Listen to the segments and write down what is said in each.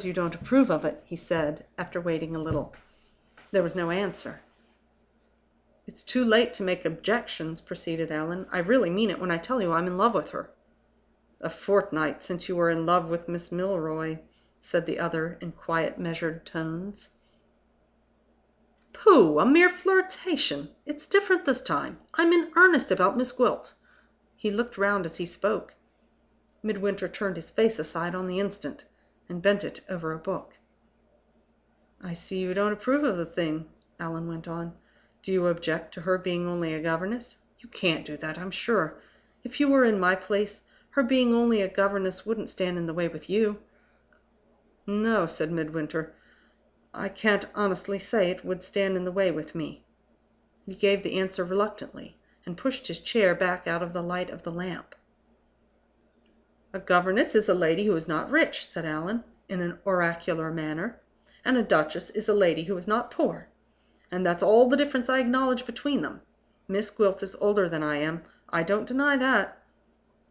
You don't approve of it," he said, after waiting a little. There was no answer. "It's too late to make objections," proceeded Allan. "I really mean it when I tell you I'm in love with her." "A fortnight since you were in love with Miss Milroy," said the other, in quiet, measured tones. "Pooh! A mere flirtation. It's different this time. I'm in earnest about Miss Gwilt." He looked round as he spoke. Midwinter turned his face aside on the instant, and bent it over a book. "I see you don't approve of the thing," Allan went on. "Do you object to her being only a governess? You can't do that, I'm sure. If you were in my place, her being only a governess wouldn't stand in the way with you." "No," said Midwinter, "I can't honestly say it would stand in the way with me." He gave the answer reluctantly, and pushed his chair back out of the light of the lamp. "A governess is a lady who is not rich," said Allan, in an oracular manner, "and a duchess is a lady who is not poor. And that's all the difference I acknowledge between them. Miss Gwilt is older than I am. I don't deny that.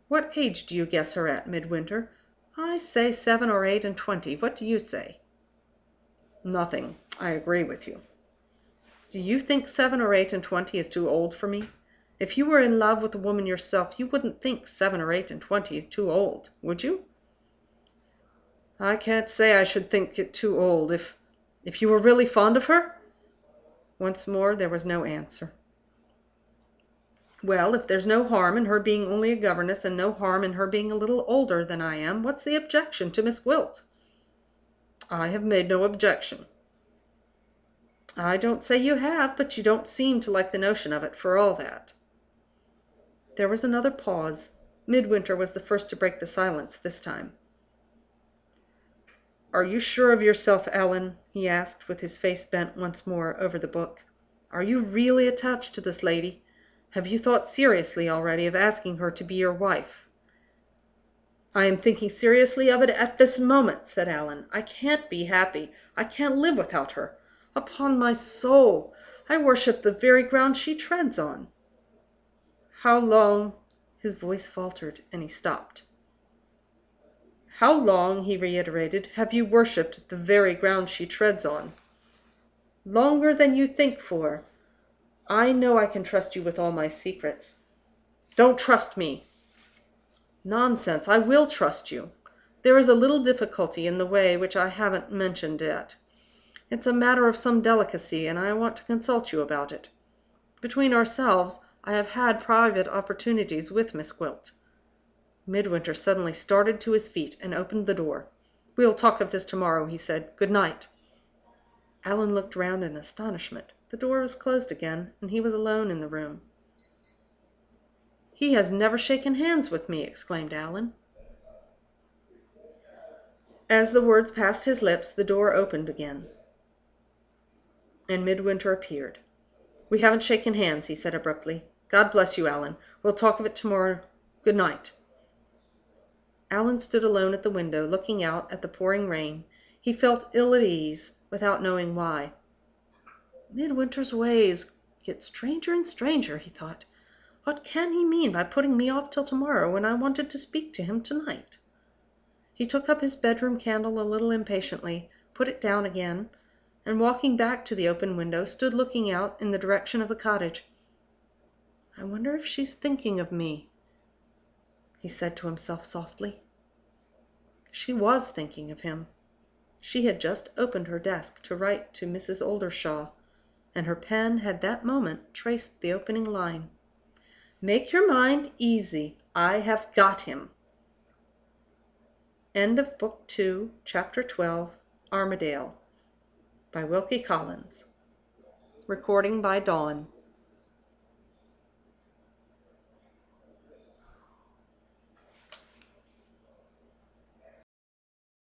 What age do you guess her at, Midwinter? I say 7 or 8 and 20. What do you say?" "Nothing. I agree with you." "Do you think 7 or 8 and 20 is too old for me? If you were in love with a woman yourself, you wouldn't think 7 or 8 and 20 too old, would you?" "I can't say I should think it too old, if you were really fond of her." Once more there was no answer. "Well, if there's no harm in her being only a governess, and no harm in her being a little older than I am, what's the objection to Miss Gwilt?" "I have made no objection." "I don't say you have, but you don't seem to like the notion of it, for all that." There was another pause. Midwinter was the first to break the silence this time. "Are you sure of yourself, Allan?" he asked, with his face bent once more over the book. "Are you really attached to this lady? Have you thought seriously already of asking her to be your wife?" "I am thinking seriously of it at this moment," said Allan. "I can't be happy. I can't live without her. Upon my soul, I worship the very ground she treads on." "How long?" His voice faltered, and he stopped. "How long," he reiterated, "have you worshipped the very ground she treads on?" "Longer than you think for. I know I can trust you with all my secrets." "Don't trust me!" "Nonsense! I will trust you. There is a little difficulty in the way which I haven't mentioned yet. It's a matter of some delicacy, and I want to consult you about it. Between ourselves, I have had private opportunities with Miss Gwilt." Midwinter suddenly started to his feet, and opened the door. "We'll talk of this to-morrow," he said. "Good night." Allan looked round in astonishment. The door was closed again, and he was alone in the room. "He has never shaken hands with me!" exclaimed Allan. As the words passed his lips, the door opened again, and Midwinter appeared. "We haven't shaken hands," he said, abruptly. "God bless you, Allan! We'll talk of it to-morrow. Good night." Allan stood alone at the window, looking out at the pouring rain. He felt ill at ease, without knowing why. "Midwinter's ways get stranger and stranger," he thought. "What can he mean by putting me off till to-morrow, when I wanted to speak to him to-night?" He took up his bedroom candle a little impatiently, put it down again, and, walking back to the open window, stood looking out in the direction of the cottage. "I wonder if she's thinking of me," he said to himself softly. She was thinking of him. She had just opened her desk to write to Mrs. Oldershaw, and her pen had that moment traced the opening line: "Make your mind easy. I have got him." End of Book 2, Chapter 12, Armadale, by Wilkie Collins. Recording by Dawn.